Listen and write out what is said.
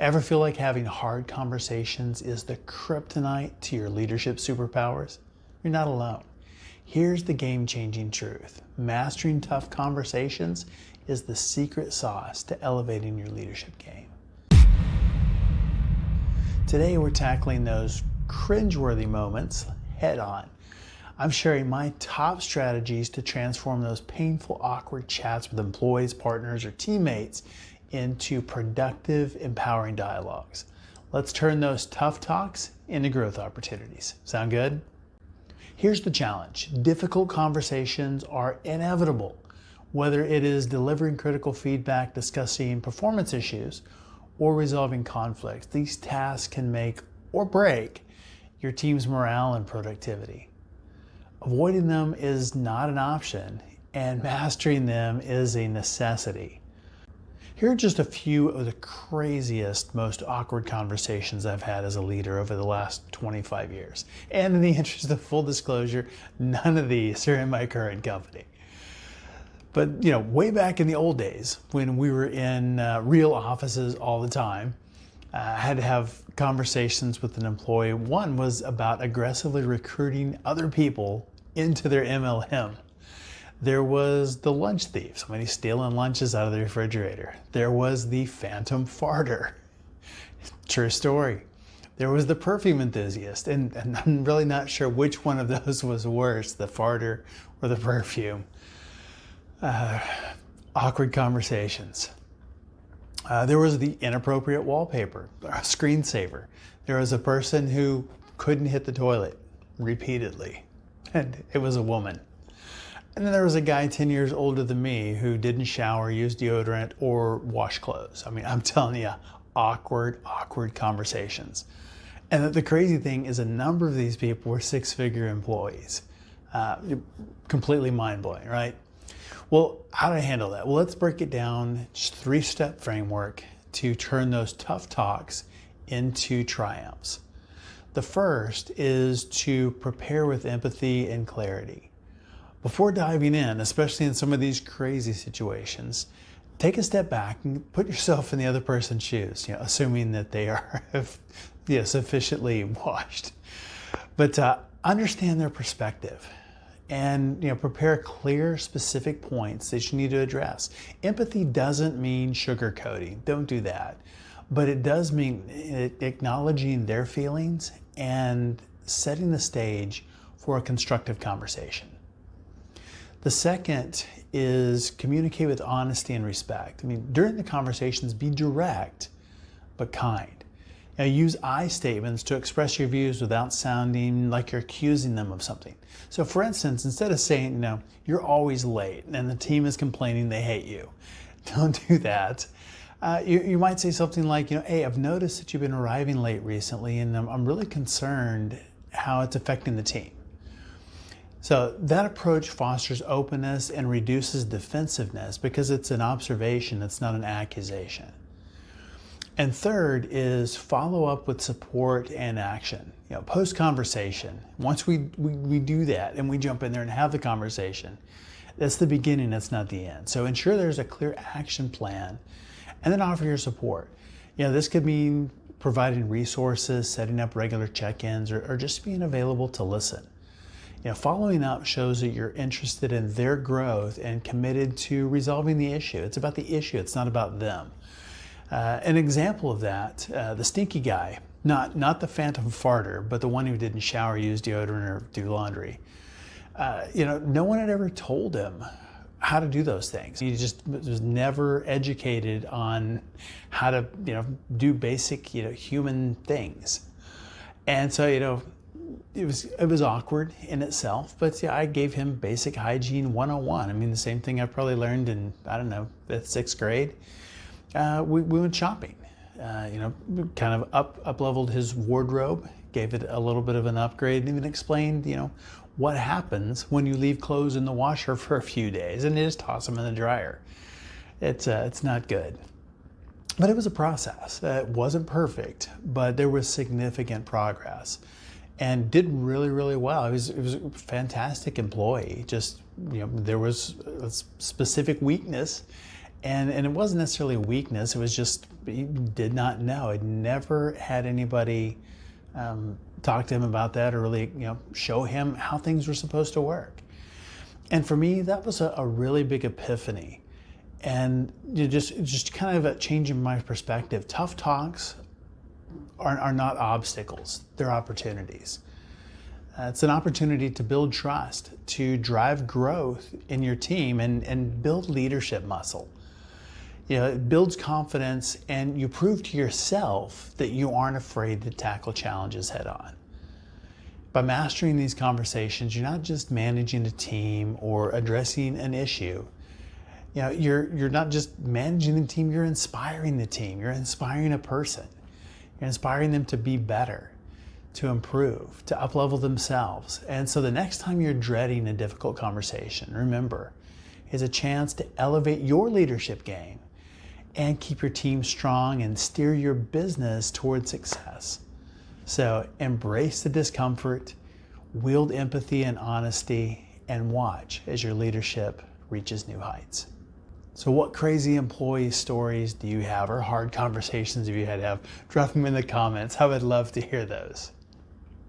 Ever feel like having hard conversations is the kryptonite to your leadership superpowers? You're not alone. Here's the game-changing truth. Mastering tough conversations is the secret sauce to elevating your leadership game. Today we're tackling those cringe-worthy moments head on. I'm sharing my top strategies to transform those painful, awkward chats with employees, partners, or teammates into productive, empowering dialogues. Let's turn those tough talks into growth opportunities. Sound good? Here's the challenge. Difficult conversations are inevitable. Whether it is delivering critical feedback, discussing performance issues, or resolving conflicts, these tasks can make or break your team's morale and productivity. Avoiding them is not an option, and mastering them is a necessity. Here are just a few of the craziest, most awkward conversations I've had as a leader over the last 25 years. And in the interest of full disclosure, none of these are in my current company. But way back in the old days, when we were in real offices all the time, I had to have conversations with an employee. One was about aggressively recruiting other people into their MLM. There was the lunch thief, somebody stealing lunches out of the refrigerator. There was the phantom farter. True story. There was the perfume enthusiast, and I'm really not sure which one of those was worse, the farter or the perfume. Awkward conversations. There was the inappropriate wallpaper, a screensaver. There was a person who couldn't hit the toilet repeatedly, and it was a woman. And then there was a guy 10 years older than me who didn't shower, use deodorant, or wash clothes. I mean, I'm telling you, awkward conversations. And the crazy thing is a number of these people were six-figure employees. Completely mind-blowing, right? Well, how do I handle that? Well, let's break it down, just three-step framework to turn those tough talks into triumphs. The first is to prepare with empathy and clarity. Before diving in, especially in some of these crazy situations, take a step back and put yourself in the other person's shoes, assuming that they are sufficiently washed. But understand their perspective and prepare clear, specific points that you need to address. Empathy doesn't mean sugarcoating. Don't do that. But it does mean acknowledging their feelings and setting the stage for a constructive conversation. The second is communicate with honesty and respect. During the conversations, be direct but kind. Use I statements to express your views without sounding like you're accusing them of something. So for instance, instead of saying, you're always late and the team is complaining they hate you, don't do that. You might say something like, hey, I've noticed that you've been arriving late recently and I'm really concerned how it's affecting the team. So that approach fosters openness and reduces defensiveness because it's an observation, it's not an accusation. And third is follow up with support and action. Post-conversation, once we do that and we jump in there and have the conversation, that's the beginning, that's not the end. So ensure there's a clear action plan and then offer your support. This could mean providing resources, setting up regular check-ins, or just being available to listen. Following up shows that you're interested in their growth and committed to resolving the issue. It's about the issue, it's not about them. An example of that, the stinky guy, not the phantom farter, but the one who didn't shower, use deodorant, or do laundry. No one had ever told him how to do those things. He just was never educated on how to, do basic, human things. And so, it was awkward in itself, but I gave him basic hygiene 101. The same thing I probably learned in, 5th, 6th grade. We went shopping, kind of up-leveled his wardrobe, gave it a little bit of an upgrade, and even explained, what happens when you leave clothes in the washer for a few days and you just toss them in the dryer. It's not good. But it was a process. It wasn't perfect, but there was significant progress. And did really, really well. It was a fantastic employee. Just, there was a specific weakness, and it wasn't necessarily a weakness. It was just he did not know. I'd never had anybody talk to him about that or really, show him how things were supposed to work. And for me, that was a really big epiphany. And just kind of a change in my perspective. Tough talks are not obstacles, they're opportunities. It's an opportunity to build trust, to drive growth in your team and build leadership muscle. It builds confidence, and you prove to yourself that you aren't afraid to tackle challenges head on. By mastering these conversations, you're not just managing a team or addressing an issue. You're not just managing the team, you're inspiring the team. You're inspiring a person. You're inspiring them to be better, to improve, to uplevel themselves. And so the next time you're dreading a difficult conversation, remember, it's a chance to elevate your leadership game and keep your team strong and steer your business toward success. So embrace the discomfort, wield empathy and honesty, and watch as your leadership reaches new heights. So what crazy employee stories do you have, or hard conversations have you had to have? Drop them in the comments. I would love to hear those.